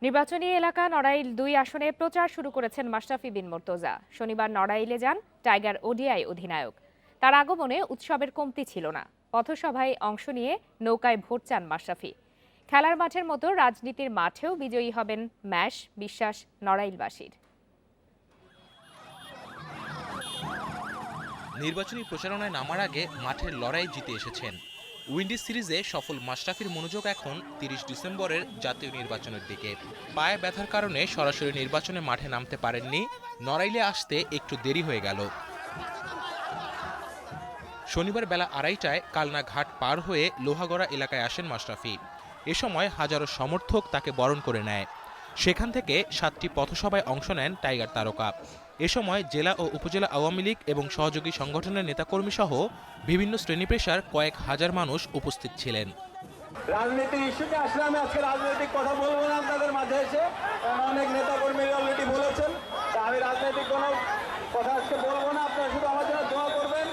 নির্বাচনী এলাকা নড়াইল ২ আসনে প্রচার শুরু করেছেন মাশরাফি বিন মুর্তজা। শনিবার নড়াইলে যান টাইগার ওডিআই অধিনায়ক। তার আগমনে উৎসবের কমতি ছিল না। পথসভায় অংশ নিয়ে নৌকায় ভোট চান মাশরাফি। খেলার মাঠের মতো রাজনীতির মাঠেও বিজয়ী হবেন ম্যাশ, বিশ্বাস নড়াইলবাসীর। নির্বাচনী প্রচারণায় নামার আগে মাঠের লড়াই জিতে এসেছেন। উইন্ডিজ সিরিজে সফল মাশরাফির মনোযোগ এখন ৩০ ডিসেম্বরের জাতীয় নির্বাচনের দিকে। পায়ে ব্যথার কারণে সরাসরি নির্বাচনে মাঠে নামতে পারেননি। নড়াইলে আসতে একটু দেরি হয়ে গেল। শনিবার বেলা ২:৩০টায় কালনা ঘাট পার হয়ে লোহাগড়া এলাকায় আসেন মাশরাফি। এ সময় হাজারো সমর্থক তাকে বরণ করে নেয়। সেখান থেকে ৭টি পথসভায় অংশ নেন টাইগার তারকা। এ সময় জেলা ও উপজেলা আওয়ামী লীগ এবং সহযোগী সংগঠনের নেতাকর্মী সহ বিভিন্ন শ্রেণী পেশার কয়েক হাজার মানুষ উপস্থিত ছিলেন। রাজনীতির ইস্যুতে আসলে আমি আজকে রাজনৈতিক কথা বলবো না আপনাদের মাঝে এসে, কারণ অনেক নেতাকর্মী অলরেডি বলেছেন। আমি রাজনৈতিক কোনো কথা আজকে বলবো না। আপনারা শুধু আমার জন্য দোয়া করবেন।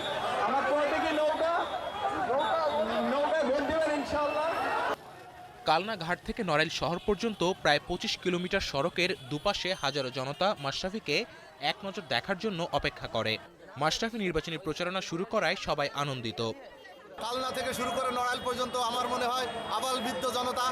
আমার প্রতীকী নৌকায় ভোট দেবেন ইনশাআল্লাহ। কালনা ঘাট থেকে নড়াইল শহর পর্যন্ত প্রায় ২৫ কিলোমিটার সড়কের দুপাশে হাজারো জনতা মাশরাফিকে এক নজর দেখার জন্য অপেক্ষা করে। মাশরাফি নির্বাচনী প্রচারণা শুরু করায় সবাই আনন্দিত। কালনা থেকে শুরু করে নড়াইল পর্যন্ত আমার মনে হয় আবাল বৃদ্ধ জনতা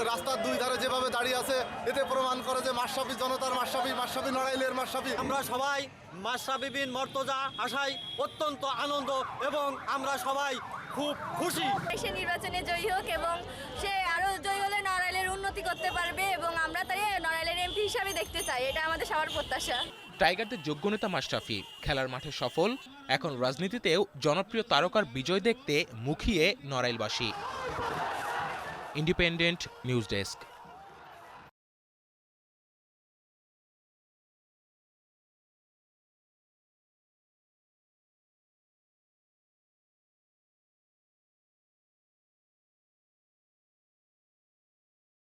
রাস্তার দুই ধারে যেভাবে দাঁড়িয়ে আছে, এতে প্রমাণ করে যে মাশরাফি জনতার মাশরাফি নড়াইলের মাশরাফি। আমরা সবাই মাশরাফি বিন মুর্তজা আশায় অত্যন্ত আনন্দ এবং আমরা সবাই খুব খুশি। সে নির্বাচনে জয়ী হোক এবং সে আরো জয়ী হলে নড়াইলের উন্নতি করতে পারবে এবং আমরা তাই নড়াইলের এমপি হিসাবে দেখতে চাই। এটা আমাদের সবার প্রত্যাশা। টাইগারদের যোগ্য নেতা মাশরাফি খেলার মাঠে সফল। এখন রাজনীতিতেও জনপ্রিয় তারকার বিজয় দেখতে মুখিয়ে নড়াইলবাসী। Independent news desk.